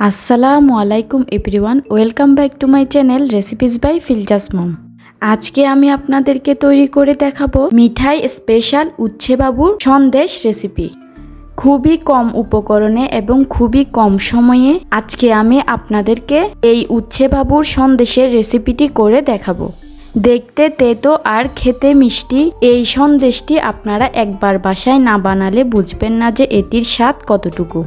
আসসালামু আলাইকুম everyone, welcome back to my channel recipes by Filza's mom. আজকে আমি আপনাদেরকে তৈরি করে দেখাবো মিঠাই স্পেশাল উচ্ছে বাবুর সন্দেশ রেসিপি। খুবই কম উপকরণে এবং খুবই কম সময়ে আজকে আমি আপনাদেরকে এই উচ্ছে বাবুর সন্দেশের রেসিপিটি করে দেখাবো। দেখতে তেতো আর খেতে মিষ্টি এই সন্দেশটি আপনারা একবার বাসায় না বানালে বুঝবেন না যে এটির স্বাদ কতটুকু।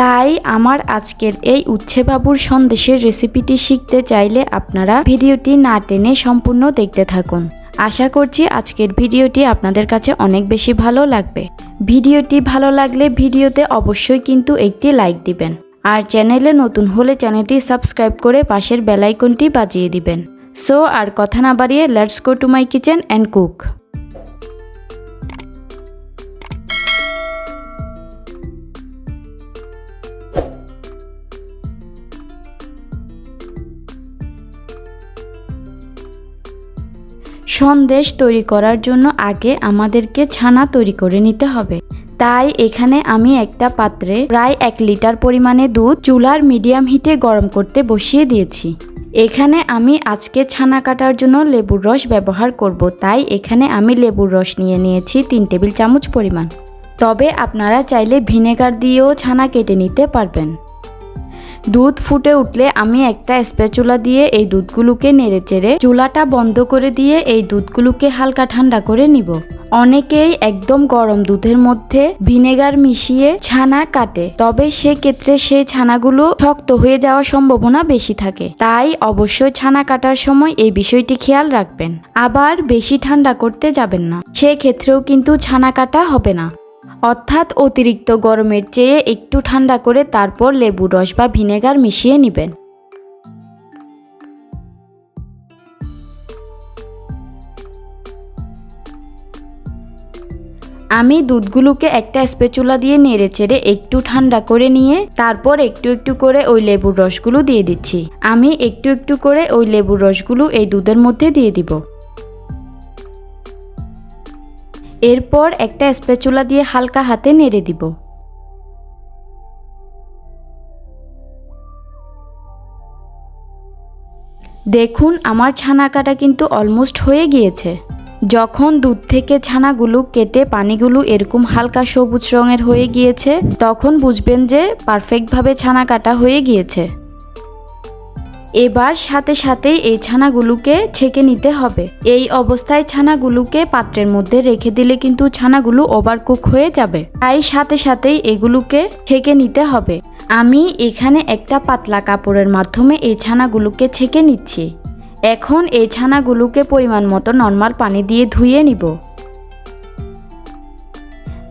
তাই আমার আজকের এই উচ্ছে বাবুর সন্দেশের রেসিপিটি শিখতে চাইলে আপনারা ভিডিওটি না টেনে সম্পূর্ণ দেখতে থাকুন। আশা করছি আজকের ভিডিওটি আপনাদের কাছে অনেক বেশি ভালো লাগবে। ভিডিওটি ভালো লাগলে ভিডিওতে অবশ্যই কিন্তু একটি লাইক দিবেন, আর চ্যানেলে নতুন হলে চ্যানেলটি সাবস্ক্রাইব করে পাশের বেল আইকনটি বাজিয়ে দিবেন। সো আর কথা না বাড়িয়ে let's go to my kitchen and cook. Sandesh তৈরি করার জন্য আগে আমাদেরকে ছানা তৈরি করে নিতে হবে। তাই এখানে আমি একটা পাত্রে প্রায় 1 লিটার পরিমাণে দুধ চুলার মিডিয়াম হিটে গরম করতে বসিয়ে দিয়েছি। এখানে আমি আজকে ছানা কাটার জন্য লেবুর রস ব্যবহার করব, তাই এখানে আমি লেবুর রস নিয়েছি 3 টেবিল চামচ পরিমাণ। তবে আপনারা চাইলে ভিনেগার দিয়েও ছানা কেটে নিতে পারবেন। দুধ ফুটে উঠলে আমি একটা স্প্যাচুলা দিয়ে এই দুধগুলোকে নেড়েচেড়ে চুলাটা বন্ধ করে দিয়ে এই দুধগুলোকে হালকা ঠান্ডা করে নিব। অনেকেই একদম গরম দুধের মধ্যে ভিনেগার মিশিয়ে ছানা কাটে, তবে সেক্ষেত্রে সেই ছানাগুলো শক্ত হয়ে যাওয়ার সম্ভাবনা বেশি থাকে। তাই অবশ্যই ছানা কাটার সময় এই বিষয়টি খেয়াল রাখবেন। আবার বেশি ঠান্ডা করতে যাবেন না, সেক্ষেত্রেও কিন্তু ছানা কাটা হবে না। অর্থাৎ অতিরিক্ত গরমের চেয়ে একটু ঠান্ডা করে তারপর লেবুর রস বা ভিনেগার মিশিয়ে নেবেন। আমি দুধগুলোকে একটা স্প্যাচুলা দিয়ে নেড়েচেড়ে একটু ঠান্ডা করে নিয়ে তারপর একটু একটু করে ওই লেবুর রসগুলো দিয়ে দিচ্ছি। আমি একটু একটু করে ওই লেবুর রসগুলো এই দুধের মধ্যে দিয়ে দিব। এরপর একটা স্প্যাচুলা দিয়ে হালকা হাতে নেড়ে দিব। দেখুন আমার ছানা কাটা কিন্তু অলমোস্ট হয়ে গিয়েছে। যখন দুধ থেকে ছানাগুলো কেটে পানিগুলো এরকম হালকা সবুজ রঙের হয়ে গিয়েছে, তখন বুঝবেন যে পারফেক্টভাবে ছানা কাটা হয়ে গিয়েছে। এবার সাথে সাথেই এই ছানাগুলোকে ছেঁকে নিতে হবে। এই অবস্থায় ছানাগুলোকে পাত্রের মধ্যে রেখে দিলে কিন্তু ছানাগুলো ওভারকুক হয়ে যাবে, তাই সাথে সাথেই এগুলোকে ছেঁকে নিতে হবে। আমি এখানে একটা পাতলা কাপড়ের মাধ্যমে এই ছানাগুলোকে ছেঁকে নিচ্ছি। এখন এই ছানাগুলোকে পরিমাণ মতো নর্মাল পানি দিয়ে ধুয়ে নিব।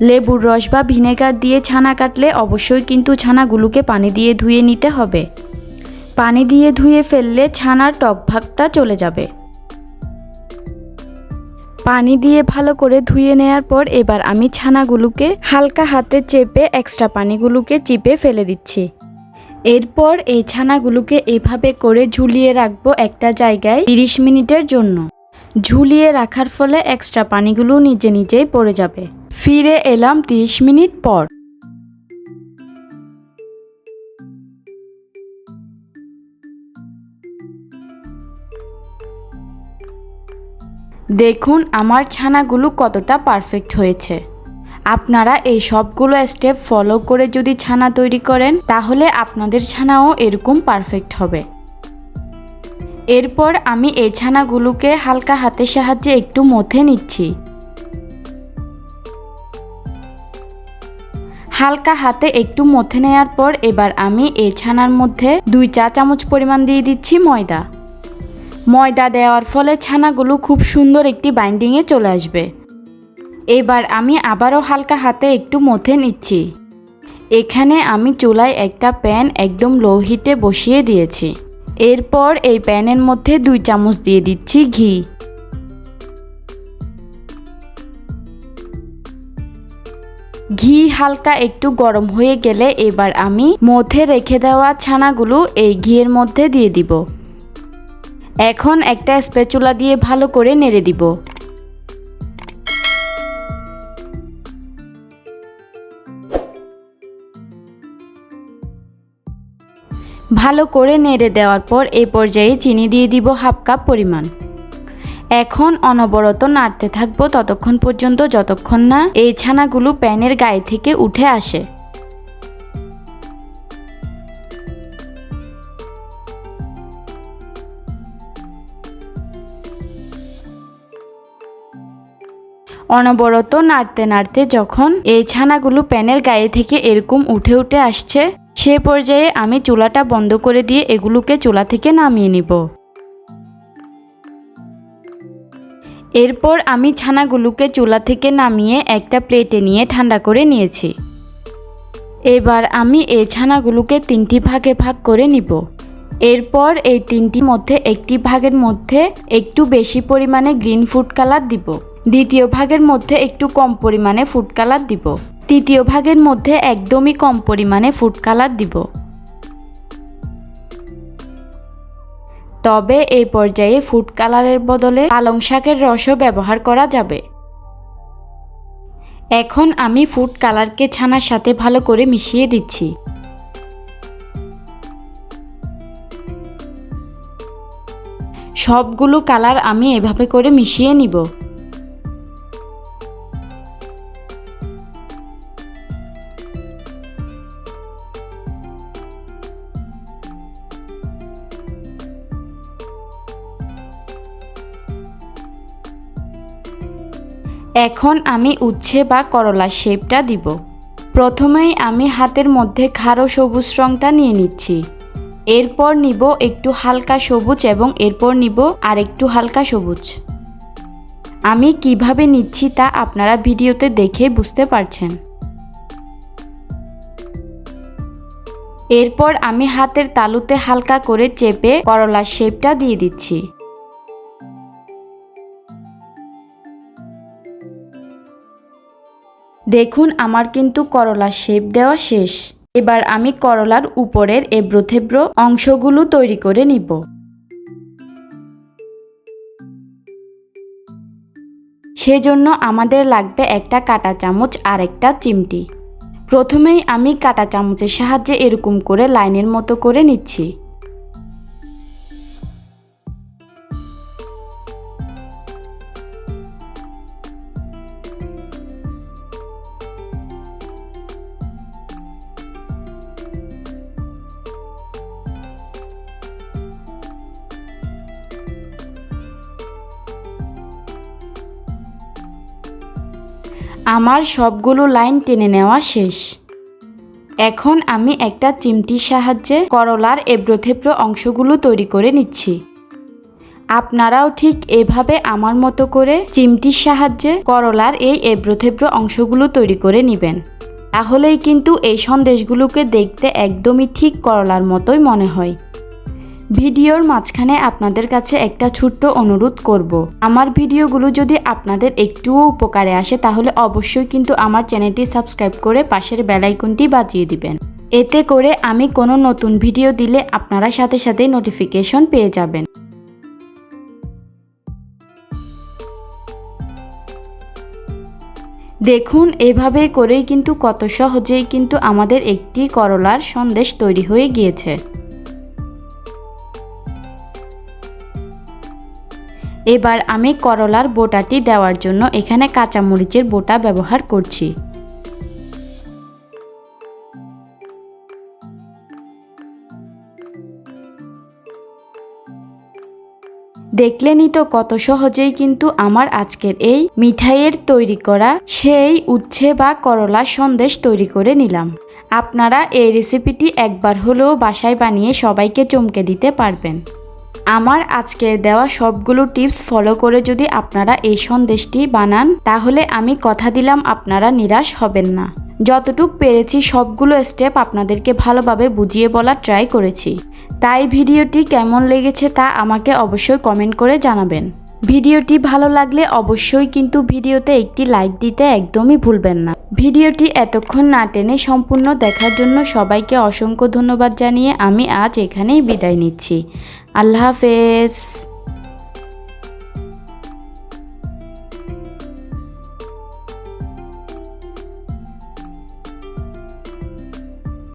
লেবুর রস বা ভিনেগার দিয়ে ছানা কাটলে অবশ্যই কিন্তু ছানাগুলোকে পানি দিয়ে ধুয়ে নিতে হবে। পানি দিয়ে ধুয়ে ফেললে ছানার টক ভাগটা চলে যাবে। পানি দিয়ে ভালো করে ধুয়ে নেওয়ার পর এবার আমি ছানাগুলোকে হালকা হাতে চেপে এক্সট্রা পানিগুলোকে চিপে ফেলে দিচ্ছি। এরপর এই ছানাগুলোকে এভাবে করে ঝুলিয়ে রাখবো একটা জায়গায় 30 মিনিটের জন্য। ঝুলিয়ে রাখার ফলে এক্সট্রা পানিগুলো নিজে নিজেই পড়ে যাবে। ফিরে এলাম 30 মিনিট পর। দেখুন আমার ছানাগুলো কতটা পারফেক্ট হয়েছে। আপনারা এই সবগুলো স্টেপ ফলো করে যদি ছানা তৈরি করেন তাহলে আপনাদের ছানাও এরকম পারফেক্ট হবে। এরপর আমি এই ছানাগুলোকে হালকা হাতের সাহায্যে একটু মথে নিচ্ছি। হালকা হাতে একটু মথে নেওয়ার পর এবার আমি এই ছানার মধ্যে 2 চা চামচ পরিমাণ দিয়ে দিচ্ছি ময়দা। ময়দা দেওয়ার ফলে ছানাগুলো খুব সুন্দর একটি বাইন্ডিংয়ে চলে আসবে। এবার আমি আবারও হালকা হাতে একটু মথে নিচ্ছি। এখানে আমি চুলায় একটা প্যান একদম লো হিটে বসিয়ে দিয়েছি। এরপর এই প্যানের মধ্যে 2 চামচ দিয়ে দিচ্ছি ঘি। ঘি হালকা একটু গরম হয়ে গেলে এবার আমি মথে রেখে দেওয়া ছানাগুলো এই ঘিয়ের মধ্যে দিয়ে দিব। এখন একটা স্প্যাচুলা দিয়ে ভালো করে নেড়ে দিব। ভালো করে নেড়ে দেওয়ার পর এই পর্যায়ে চিনি দিয়ে দিব 1/2 কাপ পরিমাণ। এখন অনবরত নাড়তে থাকবো ততক্ষণ পর্যন্ত যতক্ষণ না এই ছানাগুলো প্যানের গায়ে থেকে উঠে আসে। অনবরত নাড়তে নাড়তে যখন এই ছানাগুলো প্যানের গায়ে থেকে এরকম উঠে আসছে, সে পর্যায়ে আমি চুলাটা বন্ধ করে দিয়ে এগুলোকে চুলা থেকে নামিয়ে নিব। এরপর আমি ছানাগুলোকে চুলা থেকে নামিয়ে একটা প্লেটে নিয়ে ঠান্ডা করে নিয়েছি। এবার আমি এই ছানাগুলোকে 3টি ভাগে ভাগ করে নিব। এরপর এই 3টির মধ্যে একটি ভাগের মধ্যে একটু বেশি পরিমাণে গ্রিন ফুড কালার দিব, দ্বিতীয় ভাগের মধ্যে একটু কম পরিমাণে ফুড কালার দিব, তৃতীয় ভাগের মধ্যে একদমই কম পরিমাণে ফুড কালার দিব। তবে এই পর্যায়ে ফুড কালারের বদলে পালং শাকের রসও ব্যবহার করা যাবে। এখন আমি ফুড কালারকে ছানার সাথে ভালো করে মিশিয়ে দিচ্ছি। সবগুলো কালার আমি এভাবে করে মিশিয়ে নিব। এখন আমি উচ্ছে বা করলার শেপটা দিব। প্রথমেই আমি হাতের মধ্যে গাঢ় সবুজ রংটা নিয়ে নিচ্ছি, এরপর নিব একটু হালকা সবুজ এবং এরপর নিব আর একটু হালকা সবুজ। আমি কিভাবে নিচ্ছি তা আপনারা ভিডিওতে দেখে বুঝতে পারছেন। এরপর আমি হাতের তালুতে হালকা করে চেপে করলার শেপটা দিয়ে দিচ্ছি। দেখুন আমার কিন্তু করলার শেপ দেওয়া শেষ। এবার আমি করলার উপরের এবড়ো থেবড়ো অংশগুলো তৈরি করে নিব। সেজন্য আমাদের লাগবে একটা কাঁটা চামচ আর একটা চিমটি। প্রথমেই আমি কাঁটা চামচের সাহায্যে এরকম করে লাইনের মতো করে নিচ্ছি। আমার সবগুলো লাইন টেনে নেওয়া শেষ। এখন আমি একটা চিমটির সাহায্যে করলার এবড়ো থেবড়ো অংশগুলো তৈরি করে নিচ্ছি। আপনারাও ঠিক এভাবে আমার মতো করে চিমটির সাহায্যে করলার এই এবড়ো থেবড়ো অংশগুলো তৈরি করে নেবেন। তাহলেই কিন্তু এই সন্দেশগুলোকে দেখতে একদমই ঠিক করলার মতোই মনে হয়। ভিডিওর মাঝখানে আপনাদের কাছে একটা ছোট্ট অনুরোধ করব, আমার ভিডিওগুলো যদি আপনাদের একটুও উপকারে আসে তাহলে অবশ্যই কিন্তু আমার চ্যানেলটি সাবস্ক্রাইব করে পাশের বেল আইকনটি বাজিয়ে দিবেন। এতে করে আমি কোনো নতুন ভিডিও দিলে আপনারা সাথে সাথে নোটিফিকেশন পেয়ে যাবেন। দেখুন এভাবে করেই কিন্তু কত সহজেই কিন্তু আমাদের একটি করলার সন্দেশ তৈরি হয়ে গিয়েছে। এবার আমি করলার বোটাটি দেওয়ার জন্য এখানে কাঁচামরিচের বোটা ব্যবহার করছি। দেখলেনই তো কত সহজেই কিন্তু আমার আজকের এই মিঠাইয়ের তৈরি করা সেই উচ্ছে বা করলার সন্দেশ তৈরি করে নিলাম। আপনারা এই রেসিপিটি একবার হলেও বাসায় বানিয়ে সবাইকে চমকে দিতে পারবেন। আমার আজকের দেওয়া সবগুলো টিপস ফলো করে যদি আপনারা এই সন্দেশটি বানান তাহলে আমি কথা দিলাম আপনারা নিরাশ হবেন না। যতটুক পেরেছি সবগুলো স্টেপ আপনাদেরকে ভালোভাবে বুঝিয়ে বলার ট্রাই করেছি। তাই ভিডিওটি কেমন লেগেছে তা আমাকে অবশ্যই কমেন্ট করে জানাবেন। ভিডিওটি ভালো লাগলে অবশ্যই কিন্তু ভিডিওতে একটি লাইক দিতে একদমই ভুলবেন না। ভিডিওটি এতক্ষণ না টেনে সম্পূর্ণ দেখার জন্য সবাইকে অসংখ্য ধন্যবাদ জানিয়ে আমি আজ এখানেই বিদায় নিচ্ছি। আল্লাহ হাফেজ।